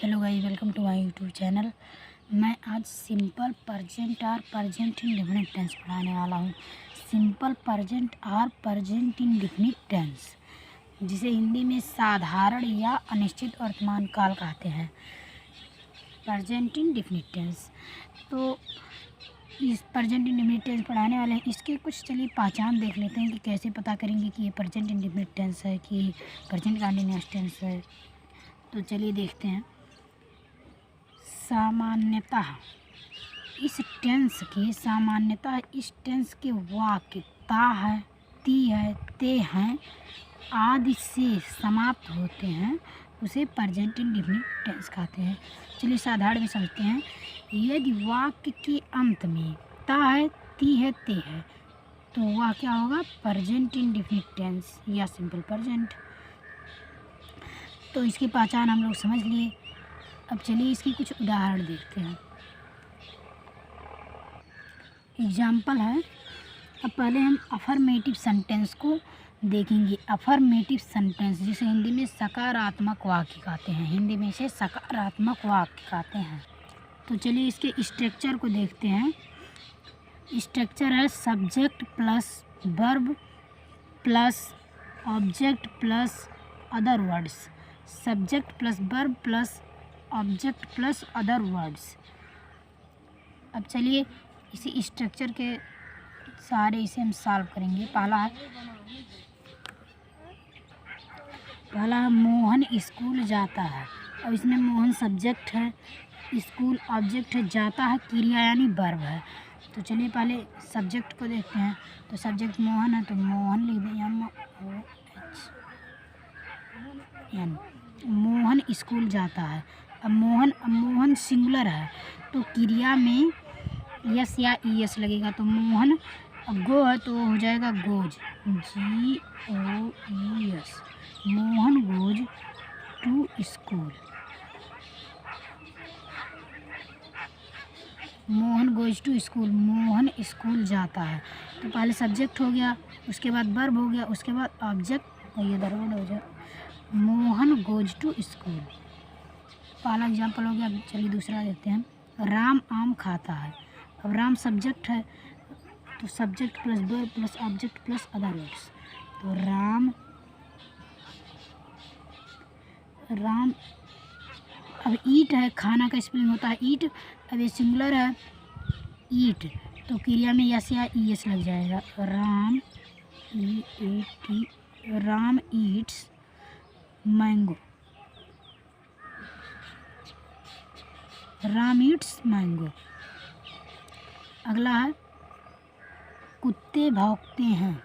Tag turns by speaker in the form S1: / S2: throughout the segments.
S1: Hello guys, welcome to my YouTube channel. मैं आज simple present और प्रेजेंट इंडेफिनिट टेंस पढ़ाने वाला हूँ। सिंपल प्रेजेंट और प्रेजेंट इंडेफिनिट टेंस, जिसे हिंदी में साधारण या अनिश्चित वर्तमान काल कहते हैं। प्रेजेंट इंडेफिनिट टेंस, तो इस प्रेजेंट इंडेफिनिट टेंस पढ़ाने वाले हैं। इसके कुछ चलिए पहचान देख लेते हैं कि कैसे पता करेंगे कि ये प्रेजेंट इंडेफिनिट टेंस है कि प्रेजेंट कंटीन्यूअस टेंस है। तो चलिए देखते हैं। सामान्यतः इस टेंस के वाक्य ता है, ती है, ते हैं आदि से समाप्त होते हैं, उसे प्रेजेंट इंडेफिनिट टेंस कहते हैं। चलिए साधारण में समझते हैं। यदि वाक्य के अंत में ता है, ती है, ते है, तो वह क्या होगा? प्रेजेंट इंडेफिनिट टेंस या सिंपल प्रेजेंट। तो इसकी पहचान हम लोग समझ लिए। अब चलिए इसकी कुछ उदाहरण देखते हैं। एग्जाम्पल है। अब पहले हम अफर्मेटिव सेंटेंस को देखेंगे। अफर्मेटिव सेंटेंस, जिसे हिंदी में सकारात्मक वाक्य कहते हैं। हिंदी में इसे सकारात्मक वाक्य कहते हैं। तो चलिए इसके स्ट्रक्चर को देखते हैं। स्ट्रक्चर है subject plus verb plus object plus other words. Subject plus verb plus object plus other words. अब चलिए इसी स्ट्रक्चर के सारे इसे हम सॉल्व करेंगे। पहला है मोहन स्कूल जाता है। अब इसमें मोहन सब्जेक्ट है, स्कूल ऑब्जेक्ट है, जाता है क्रिया यानी वर्ब है। तो चलिए पहले सब्जेक्ट को देखते हैं। तो सब्जेक्ट मोहन है, तो मोहन लिख दें MOHN। मोहन स्कूल जाता है। अब मोहन सिंगुलर है, तो क्रिया में यस या ES लगेगा। तो मोहन, अब गो है तो हो जाएगा goes, GOES। Mohan goes to school. Mohan goes to school, Mohan school जाता है। तो पहले सब्जेक्ट हो गया, उसके बाद वर्ब हो गया, उसके बाद ऑब्जेक्ट, ये दरवर्ड हो जाए। मोहन गोज टू स्कूल, पहला एग्जाम्पल हो गया। चलिए दूसरा देखते हैं। राम आम खाता है। अब राम सब्जेक्ट है, तो subject plus verb plus object plus other words. तो राम अब ईट है, खाना का स्पेलिंग होता है ईट। अब ये सिंगुलर है ईट, तो क्रिया में यस या ES लग जाएगा। Ram EAT, Ram Yeats mango, Ram Yeats mango. अगला है कुत्ते भौंकते हैं।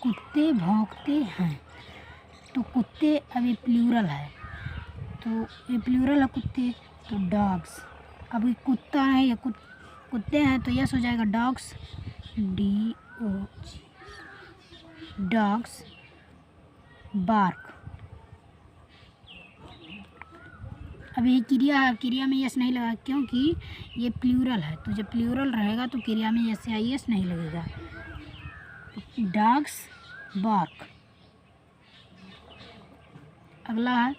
S1: कुत्ते भौंकते हैं, तो कुत्ते अब ये प्लूरल है, तो ये प्लूरल है कुत्ते, तो डॉग्स। अब ये कुत्ता है या कुत्ते हैं, तो यस हो जाएगा डॉग्स, DOG, डॉग्स बार्क। अब ये क्रिया है, क्रिया में यस नहीं लगा क्योंकि ये प्लूरल है। तो जब प्लूरल रहेगा तो क्रिया में यस या ES नहीं लगेगा। Dogs bark. अगला है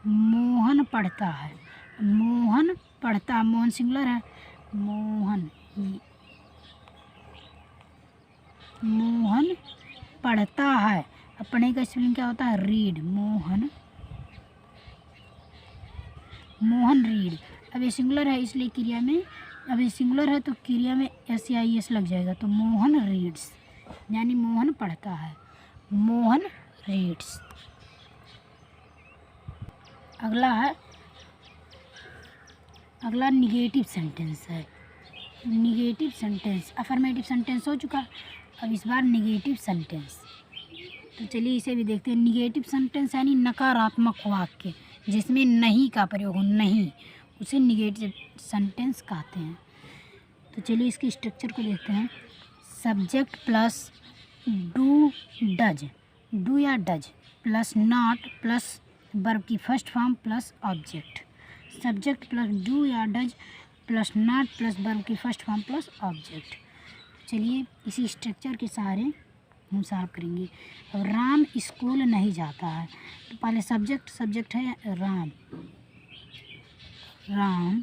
S1: मोहन पढ़ता है। मोहन पढ़ता, मोहन सिंगुलर है, मोहन पढ़ता है। अब पढ़ने का स्पेलिंग क्या होता है? Read, Mohan read. अब ये सिंगुलर है, इसलिए क्रिया में, अब ये सिंगुलर है तो क्रिया में S या ES लग जाएगा। तो मोहन रीड्स, यानी मोहन पढ़ता है, मोहन रीड्स। अगला निगेटिव सेंटेंस है। निगेटिव सेंटेंस, अफर्मेटिव सेंटेंस हो चुका, अब इस बार निगेटिव सेंटेंस। तो चलिए इसे भी देखते हैं। निगेटिव सेंटेंस यानी नकारात्मक वाक्य जिसमें नहीं का प्रयोग हो, नहीं, उसे निगेटिव सेंटेंस कहते हैं। तो चलिए इसके स्ट्रक्चर को देखते हैं। Subject plus do does, do या does plus not plus verb की first form plus object. Subject plus do या does plus not plus verb की फर्स्ट फॉर्म प्लस ऑब्जेक्ट। चलिए इसी स्ट्रक्चर के सहारे हम सॉल्व करेंगे। अब राम स्कूल नहीं जाता है, तो पहले सब्जेक्ट है राम, राम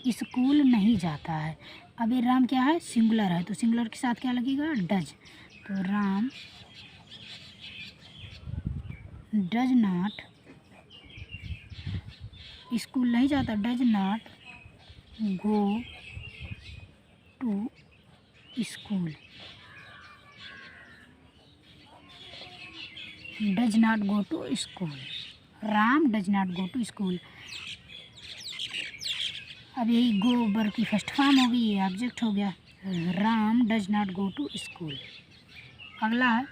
S1: स्कूल नहीं जाता है। अब ये राम क्या है, सिंगुलर है, तो सिंगुलर के साथ क्या लगेगा, डज। तो राम डज नॉट स्कूल नहीं जाता, does not go to school, does not go to school, Ram does not go to school. अब यही गो वर्ब की फर्स्ट फॉर्म होगी, ये ऑब्जेक्ट हो गया, Ram does not go to school. अगला है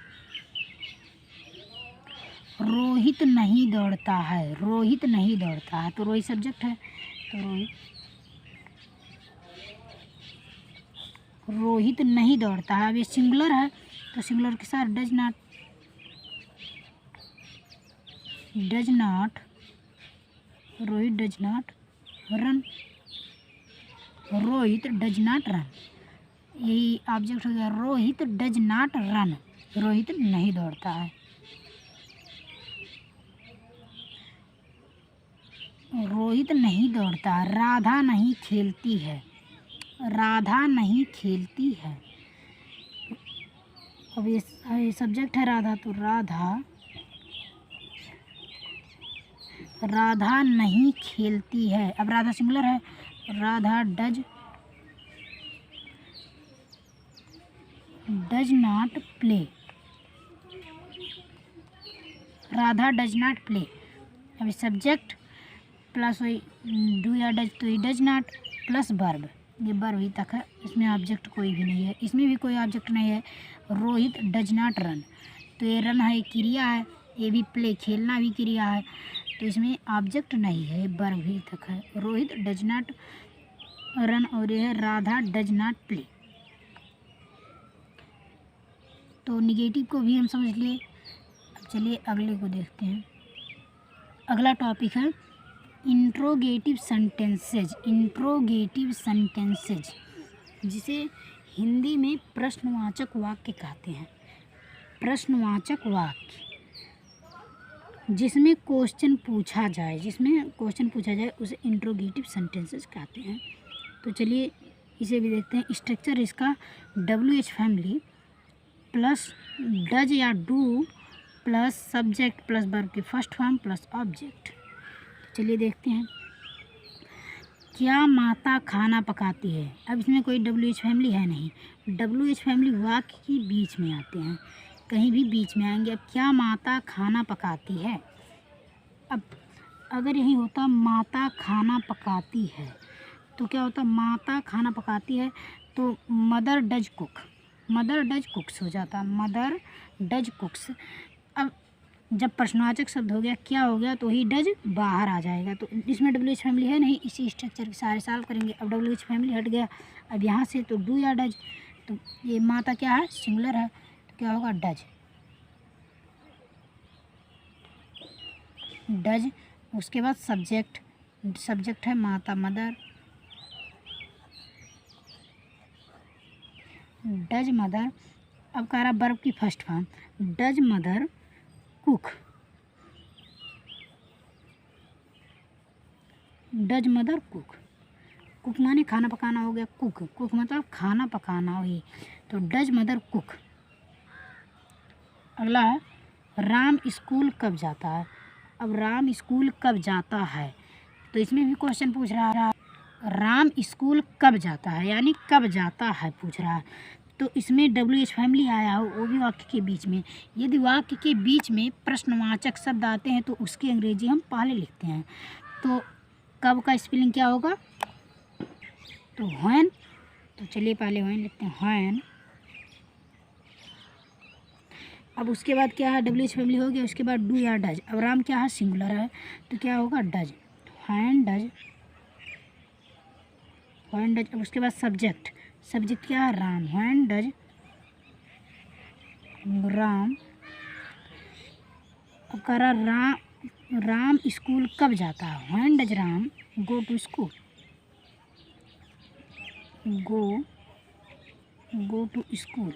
S1: रोहित नहीं दौड़ता है, रोहित नहीं दौड़ता है, तो रोहित सब्जेक्ट है, तो रोहित नहीं दौड़ता है। अब ये सिंगुलर है, तो सिंगुलर के साथ does not Rohit does not run, Rohit does not run, यही ऑब्जेक्ट हो गया, Rohit does not run, Rohit नहीं दौड़ता है। रोहित नहीं दौड़ता, राधा नहीं खेलती है, राधा नहीं खेलती है। अब ये सब्जेक्ट है राधा, तो राधा नहीं खेलती है। अब राधा सिंगुलर है, Radha does not play, Radha does not play. अब सब्जेक्ट प्लस वही डू या डज, तो ये डज नॉट प्लस वर्ब, ये वर्ब ही तक है, इसमें ऑब्जेक्ट कोई भी नहीं है, इसमें भी कोई ऑब्जेक्ट नहीं है। रोहित डज नॉट रन, तो ये रन है, क्रिया है, ये भी प्ले खेलना भी क्रिया है, तो इसमें ऑब्जेक्ट नहीं है, वर्ब ही तक है। रोहित डज नॉट रन, और ये है राधा डज नॉट प्ले। तो निगेटिव को भी हम समझ लिए। अब चलिए अगले को देखते हैं। अगला टॉपिक है इंट्रोगेटिव सेंटेंसेज, इंट्रोगेटिव सेंटेंसेज जिसे हिंदी में प्रश्नवाचक वाक्य कहते हैं। प्रश्नवाचक वाक्य जिसमें क्वेश्चन पूछा जाए, उसे इंट्रोगेटिव सेंटेंसेस कहते हैं। तो चलिए इसे भी देखते हैं। स्ट्रक्चर इसका WH फैमिली प्लस डज या do plus subject plus verb की फर्स्ट फॉर्म प्लस ऑब्जेक्ट। चलिए देखते हैं। क्या माता खाना पकाती है? अब इसमें कोई WH फैमिली है नहीं, WH फैमिली वाक्य के बीच में आते हैं, कहीं भी बीच में आएंगे। अब क्या माता खाना पकाती है? अब अगर यही होता माता खाना पकाती है, तो क्या होता, माता खाना पकाती है तो mother does cook, mother does कुक्स हो जाता, मदर डज कुक्स। अब जब प्रश्नवाचक शब्द हो गया, क्या हो गया, तो ही डज बाहर आ जाएगा, तो इसमें WH फैमिली है नहीं, इसी स्ट्रक्चर के सारे सॉल्व करेंगे। अब WH फैमिली हट गया, अब यहाँ से तो डू या डज, तो ये माता क्या है, सिंगुलर है, तो क्या होगा, डज, डज। उसके बाद सब्जेक्ट है माता, मदर, डज मदर। अब कह रहा वर्ब की first form, does mother cook, does mother cook, cook माने खाना पकाना हो गया, कुक मतलब खाना पकाना ही, तो डज मदर कुक। अगला है राम स्कूल कब जाता है? अब राम स्कूल कब जाता है, तो इसमें भी क्वेश्चन पूछ रहा है, राम स्कूल कब जाता है, यानी कब जाता है पूछ रहा है, तो इसमें WH फैमिली आया हो, वो भी वाक्य के बीच में। यदि वाक्य के बीच में प्रश्नवाचक शब्द आते हैं तो उसकी अंग्रेजी हम पहले लिखते हैं। तो कब का स्पेलिंग क्या होगा, तो व्हेन, तो चलिए पहले व्हेन लिखते हैं, व्हेन। अब उसके बाद क्या है, WH फैमिली हो गया, उसके बाद डू या डज। अब राम क्या है, सिंगुलर है, तो क्या होगा, does, when does, when does. अब उसके बाद सब्जेक्ट क्या है, राम, व्हेन डज राम। अब कह रहा राम स्कूल कब जाता है, when does Ram go to school, go to school.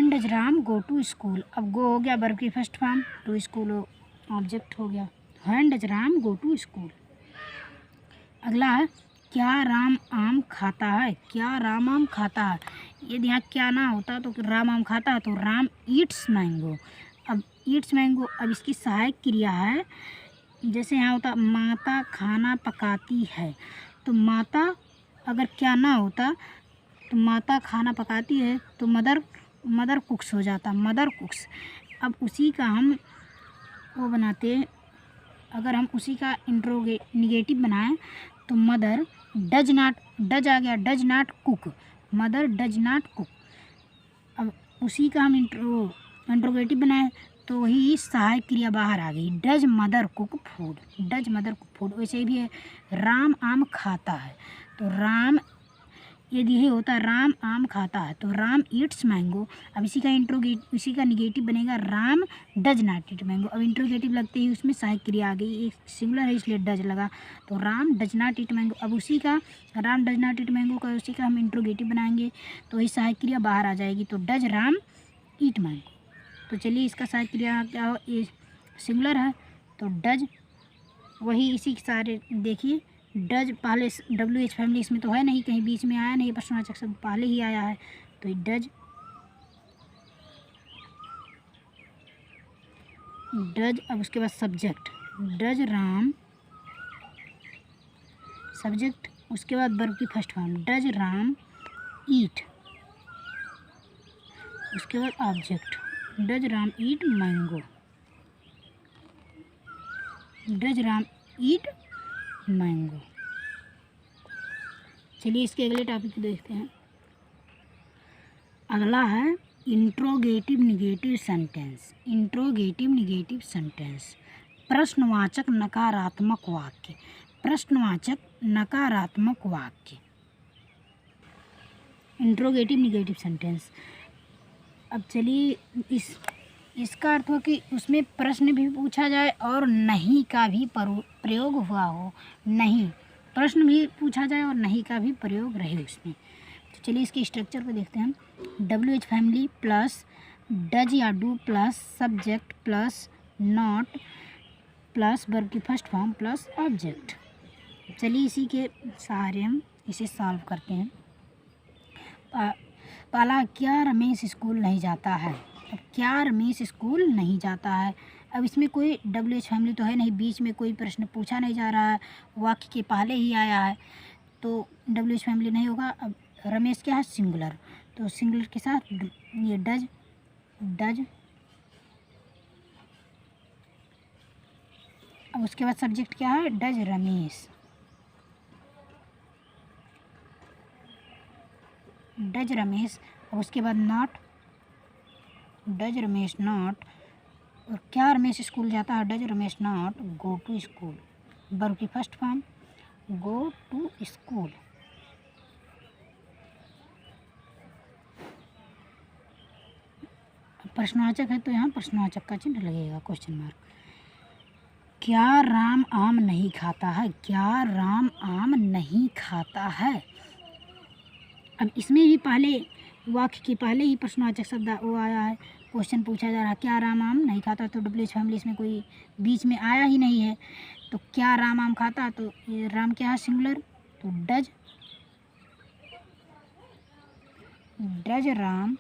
S1: When does Ram go to school. अब गो हो गया वर्ब की first form, to school object हो गया। When does Ram go to school. अगला है क्या राम आम खाता है। क्या राम आम खाता है। यदि यहाँ क्या ना होता तो राम आम खाता है तो राम ईट्स मैंगो। अब ईट्स मैंगो, अब इसकी सहायक क्रिया है। जैसे यहाँ होता माता खाना पकाती है, तो माता अगर क्या ना होता तो माता खाना पकाती है तो मदर कुक्स हो जाता, मदर कुक्स। अब उसी का हम वो बनाते, अगर हम उसी का निगेटिव बनाएं तो मदर डज नॉट, डज आ गया, does not cook, mother does not cook. अब उसी का हम इंट्रोगेटिव बनाएं तो वही सहायक क्रिया बाहर आ गई, does mother cook food, does mother cook food. वैसे भी है राम आम खाता है, तो राम यदि ये होता राम आम खाता है तो राम ईट्स मैंगो। अब इसी का निगेटिव बनेगा Ram does not eat mango. अब इंट्रोगेटिव लगते ही उसमें सहायक क्रिया आ गई, एक सिंगुलर है इसलिए डज लगा, तो Ram does not eat mango. अब उसी का Ram does not eat mango का उसी का हम इंट्रोगेटिव बनाएंगे तो वही सहायक क्रिया बाहर आ जाएगी, तो डज राम ईट मैंगो। तो चलिए इसका सहायक क्रिया क्या हो, ये सिंगुलर है तो डज, वही इसी के सारे देखिए डज पहले WH फैमिली इसमें तो है नहीं, कहीं बीच में आया नहीं, प्रश्नवाचक शब्द पहले ही आया है तो डज, डज। अब उसके बाद सब्जेक्ट, डज राम सब्जेक्ट, उसके बाद वर्ब की फर्स्ट फॉर्म डज राम ईट, उसके बाद object does Ram eat mango, does Ram eat mango. चलिए इसके अगले टॉपिक को देखते हैं। अगला है interrogative negative sentence. Interrogative negative sentence, प्रश्नवाचक नकारात्मक वाक्य, प्रश्नवाचक नकारात्मक वाक्य, इंट्रोगेटिव निगेटिव सेंटेंस। अब चलिए इसका अर्थ हो कि उसमें प्रश्न भी पूछा जाए और नहीं का भी प्रयोग हुआ हो, नहीं प्रश्न भी पूछा जाए और नहीं का भी प्रयोग रहे उसमें। तो चलिए इसके स्ट्रक्चर को देखते हैं। WH फैमिली प्लस डज या do plus subject plus not plus verb की फर्स्ट फॉर्म प्लस ऑब्जेक्ट। चलिए इसी के सहारे हम इसे सॉल्व करते हैं। पहला, क्या रमेश स्कूल नहीं जाता है। अब क्या रमेश स्कूल नहीं जाता है। अब इसमें कोई WH फैमिली तो है नहीं, बीच में कोई प्रश्न पूछा नहीं जा रहा है, वाक्य के पहले ही आया है तो WH फैमिली नहीं होगा। अब रमेश क्या है, सिंगुलर, तो सिंगुलर के साथ ये डज, डज। अब उसके बाद सब्जेक्ट क्या है, डज रमेश, डज रमेश। और उसके बाद नॉट, डज रमेश नॉट, और क्या रमेश स्कूल जाता है, does Ramesh not go to school, verb की first form go to school. प्रश्नवाचक है तो यहाँ प्रश्नवाचक का चिन्ह लगेगा, क्वेश्चन मार्क। क्या राम आम नहीं खाता है, क्या राम आम नहीं खाता है। अब इसमें भी पहले वाक्य के पहले ही प्रश्नवाचक शब्द वो आया है, क्वेश्चन पूछा जा रहा है क्या राम आम नहीं खाता, तो WH फैमिली इसमें कोई बीच में आया ही नहीं है, तो क्या राम आम खाता, तो ये राम क्या है, सिंगुलर, तो does, does Ram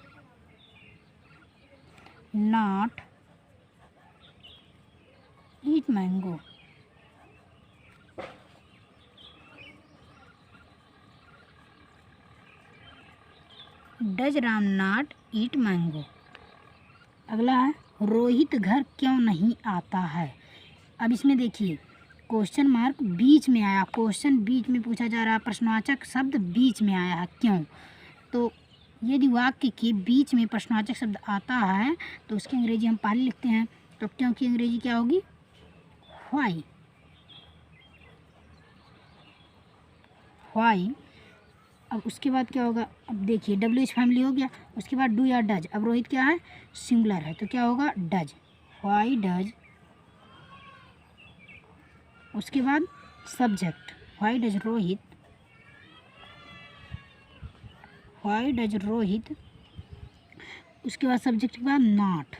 S1: not eat mango. Does Ram not eat mango. अगला है रोहित घर क्यों नहीं आता है। अब इसमें देखिए क्वेश्चन मार्क बीच में आया, क्वेश्चन बीच में पूछा जा रहा है, प्रश्नवाचक शब्द बीच में आया है, क्यों। तो यदि वाक्य के बीच में प्रश्नवाचक शब्द आता है तो उसकी अंग्रेजी हम पहले लिखते हैं, तो क्यों की अंग्रेजी क्या होगी, व्हाई, व्हाई। अब उसके बाद क्या होगा, अब देखिए WH फैमिली हो गया, उसके बाद डू या डज। अब रोहित क्या है, सिंगुलर है, तो क्या होगा, डज, व्हाई डज। उसके बाद subject why does Rohit, why does Rohit. उसके बाद सब्जेक्ट के बाद not,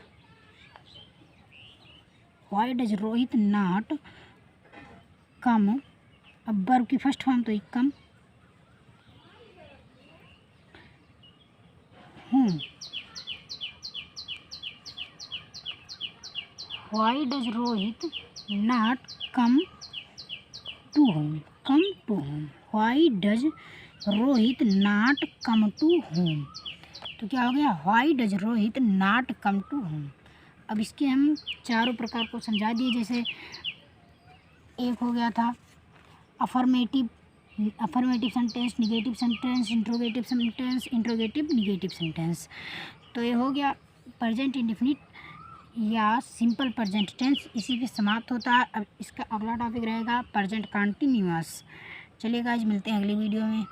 S1: why does Rohit not come, अब वर्ब की फर्स्ट फॉर्म तो come, why does Rohit not come to home, come to home, why does Rohit not come to home. तो क्या हो गया, why does Rohit not come to home. अब इसके हम चारों प्रकार को समझा दिए। जैसे एक हो गया था affirmative sentence, negative sentence, interrogative sentence, interrogative negative sentence. तो ये हो गया प्रेजेंट इंडेफिनिट या सिंपल प्रेजेंट टेंस, इसी पे समाप्त होता है। अब इसका अगला टॉपिक रहेगा प्रेजेंट कंटिन्यूअस। चलिए गाइस, मिलते हैं अगली वीडियो में।